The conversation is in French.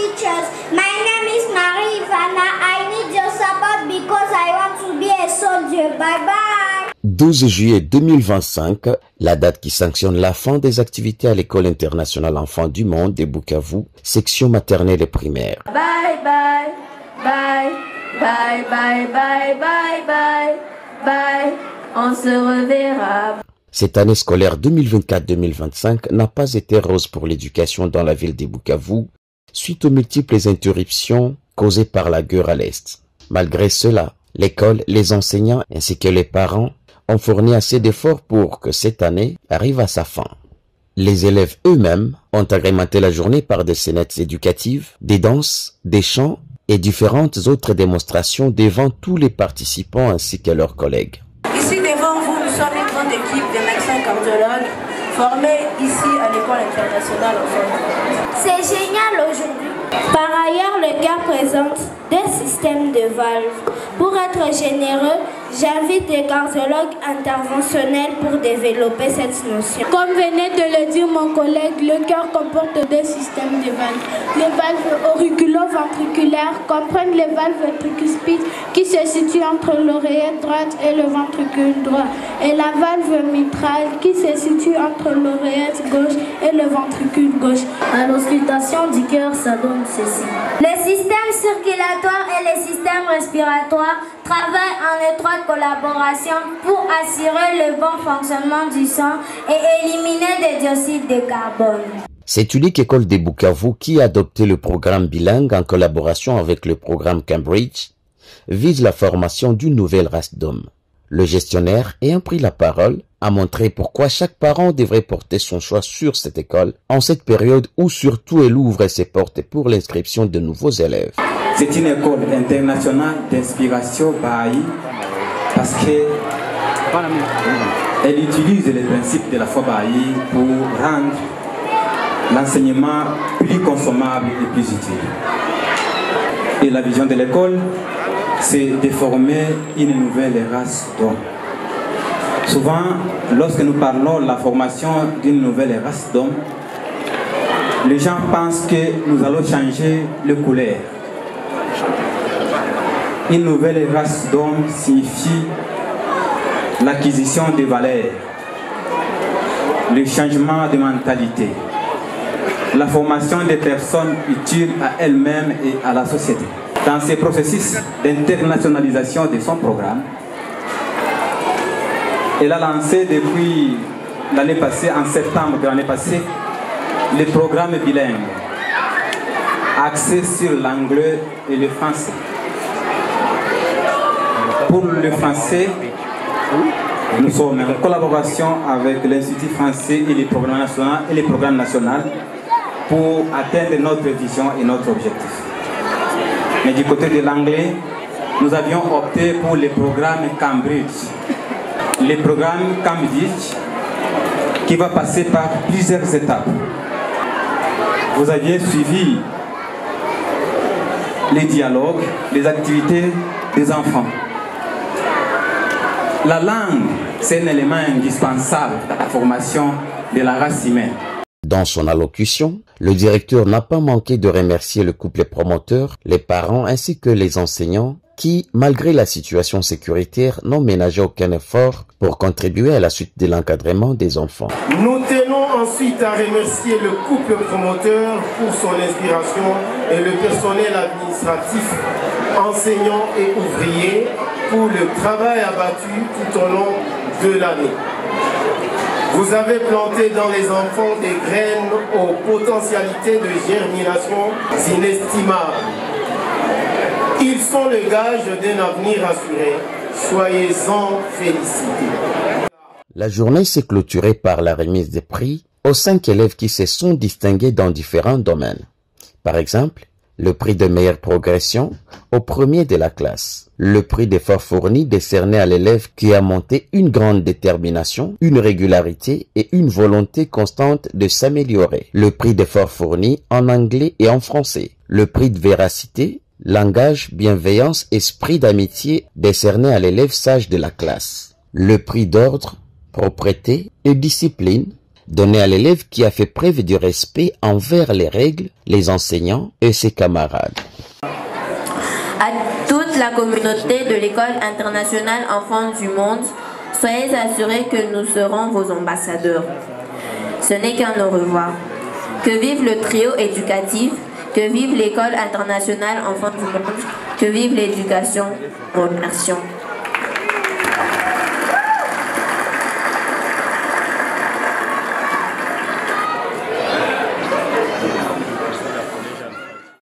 teachers. My name is Marie Ivana. I need your support because I want to be a soldier. Bye bye. 12 juillet 2025, la date qui sanctionne la fin des activités à l'École internationale enfants du monde de Bukavu, section maternelle et primaire. Bye bye, bye, bye, bye, bye, bye, bye, bye, on se reverra. Cette année scolaire 2024-2025 n'a pas été rose pour l'éducation dans la ville de Bukavu, suite aux multiples interruptions causées par la guerre à l'Est. Malgré cela, l'école, les enseignants ainsi que les parents ont fourni assez d'efforts pour que cette année arrive à sa fin. Les élèves eux-mêmes ont agrémenté la journée par des scénettes éducatives, des danses, des chants et différentes autres démonstrations devant tous les participants ainsi que leurs collègues. Ici devant vous, nous sommes une grande équipe de médecins cardiologues formés ici à l'École internationale enfants. C'est génial aujourd'hui. Par ailleurs, le cœur présente des systèmes de valves. Pour être généreux, j'invite les cardiologues interventionnels pour développer cette notion. Comme venait de le dire mon collègue, le cœur comporte des systèmes de valves. Les valves auriculo-ventriculaires comprennent les valves tricuspides qui se situent entre l'oreillette droite et le ventricule droit, et la valve mitrale qui se situe entre l'oreillette gauche et le ventricule gauche. À l'auscultation du cœur, ça donne ceci. Les systèmes circulatoires et les systèmes respiratoires travaillent en étroite collaboration pour assurer le bon fonctionnement du sang et éliminer des dioxydes de carbone. C'est l'unique école de Bukavu qui a adopté le programme bilingue en collaboration avec le programme Cambridge, vise la formation d'une nouvelle race d'hommes. Le gestionnaire, ayant pris la parole, a montré pourquoi chaque parent devrait porter son choix sur cette école en cette période où surtout elle ouvre ses portes pour l'inscription de nouveaux élèves. C'est une école internationale d'inspiration Baha'i parce qu'elle utilise les principes de la foi Baha'i pour rendre l'enseignement plus consommable et plus utile. Et la vision de l'école, c'est de former une nouvelle race d'hommes. Souvent, lorsque nous parlons de la formation d'une nouvelle race d'hommes, les gens pensent que nous allons changer le couleur. Une nouvelle race d'hommes signifie l'acquisition de valeurs, le changement de mentalité, la formation des personnes utiles à elles-mêmes et à la société. Dans ce processus d'internationalisation de son programme, elle a lancé depuis l'année passée, en septembre de l'année passée, le programme bilingue, axé sur l'anglais et le français. Pour le français, nous sommes en collaboration avec l'Institut français et les programmes nationaux pour atteindre notre vision et notre objectif. Mais du côté de l'anglais, nous avions opté pour le programme Cambridge. Le programme Cambridge qui va passer par plusieurs étapes. Vous aviez suivi les dialogues, les activités des enfants. La langue, c'est un élément indispensable dans la formation de la race humaine. Dans son allocution, le directeur n'a pas manqué de remercier le couple promoteur, les parents ainsi que les enseignants qui, malgré la situation sécuritaire, n'ont ménagé aucun effort pour contribuer à la suite de l'encadrement des enfants. Nous tenons ensuite à remercier le couple promoteur pour son inspiration et le personnel administratif, enseignants et ouvriers, pour le travail abattu tout au long de l'année. Vous avez planté dans les enfants des graines aux potentialités de germination inestimables. Ils sont le gage d'un avenir assuré. Soyez-en félicités. La journée s'est clôturée par la remise des prix aux 5 élèves qui se sont distingués dans différents domaines. Par exemple, le prix de meilleure progression au premier de la classe, le prix d'effort fourni décerné à l'élève qui a montré une grande détermination, une régularité et une volonté constante de s'améliorer, le prix d'effort fourni en anglais et en français, le prix de véracité, langage, bienveillance, esprit d'amitié décerné à l'élève sage de la classe, le prix d'ordre, propreté et discipline donné à l'élève qui a fait preuve de respect envers les règles, les enseignants et ses camarades. À toute la communauté de l'École internationale Enfants du Monde, soyez assurés que nous serons vos ambassadeurs. Ce n'est qu'un au revoir. Que vive le trio éducatif, que vive l'École internationale Enfants du Monde, que vive l'éducation. Remercions.